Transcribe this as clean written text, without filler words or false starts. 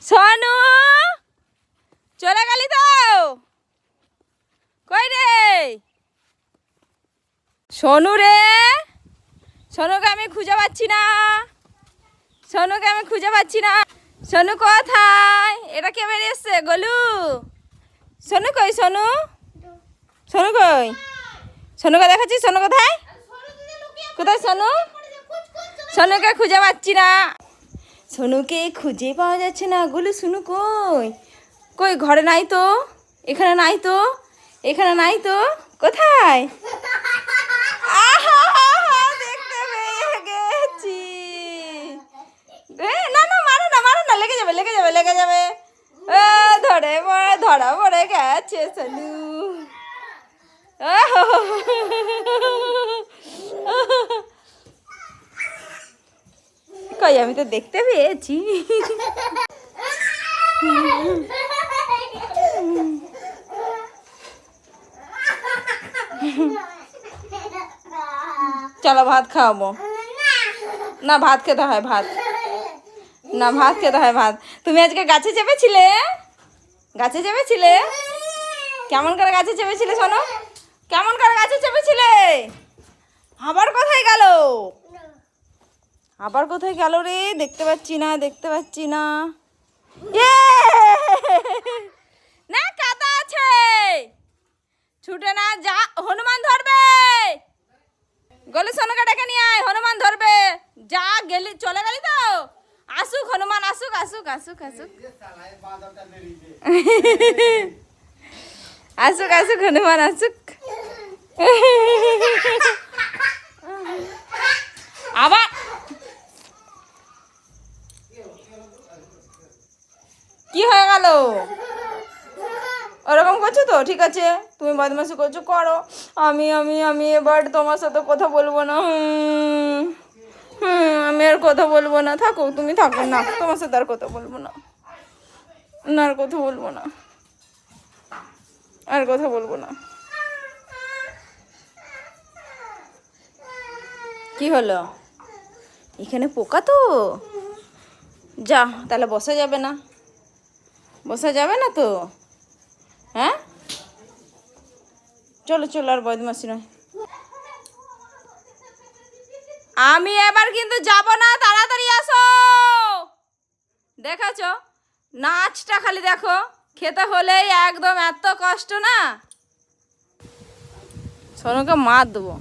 সোনু চলে গেলি তো? কই রে সোনু রে? সোনুকে আমি খুঁজে পাচ্ছি না। সোনুকে আমি খুঁজে পাচ্ছি না। সোনু কোথায়? এটা কে বেরিয়ে এসছে? গোলু। সোনু কই? সোনু সোনু কই? সোনুকে দেখাচ্ছি। সোনু কোথায়? কোথায় সোনু? সোনুকে খুঁজে পাচ্ছি না। সোনুকে খুঁজে পাওয়া যাচ্ছে না। গোলু সোনু কই? কই ঘরে নাই তো, এখানে নাই তো, এখানে নাই তো। কোথায়? দেখতে পেয়ে গেছি। না না, মারো না, মারো না, লেগে যাবে, লেগে যাবে, লেগে যাবে। ধরে পড়ে, ধরা পড়ে গেছে সোনু। কই আমি তো দেখতে পেয়েছি। চলো ভাত খাওয়াবো। না ভাত খেতে হয়, ভাত না, ভাত খেতে হয়, ভাত। তুমি আজকে গাছে চেপেছিলে? গাছে চেপেছিলে? কেমন করে গাছে চেপেছিলে শোনো? কেমন করে গাছে চেপেছিলে? আবার কোথায় গেল? আবার কোথায় গেল রে? দেখতে পাচ্ছি না, দেখতে পাচ্ছি না। না কাদা আছে, ছুটে না যা, হনুমান ধরবে। গলি সোনুকে ডেকে নিয়ে আয়, হনুমান ধরবে। যা গেলি, চলে গেলি তো? আসুক হনুমান, আসুক আসুক আসুক আসুক। আসুক আসুক হনুমান আসুক। আবার কি হয়ে গেল? ওরকম করছো তো? ঠিক আছে, তুমি বদমাশি করছো, করো। আমি আমি আমি এবার তোমার সাথে কথা বলবো না। আমি আর কথা বলবো না। থাকো, তুমি থাকো না, তোমার সাথে আর কথা বলবো না। না আর কথা বলবো না, আর কথা বলবো না। কি হলো? এখানে পোকা তো। যা, তাহলে বসা যাবে না, বসা যাবে না তো। হ্যাঁ চলো চলো, আর বদমাসি নয়। আমি এবার কিন্তু যাব না, তাড়াতাড়ি আসো। দেখাছো নাচটা, খালি দেখো। খেতে হলেই একদম এত কষ্ট না। সোনুকে মার দেবো।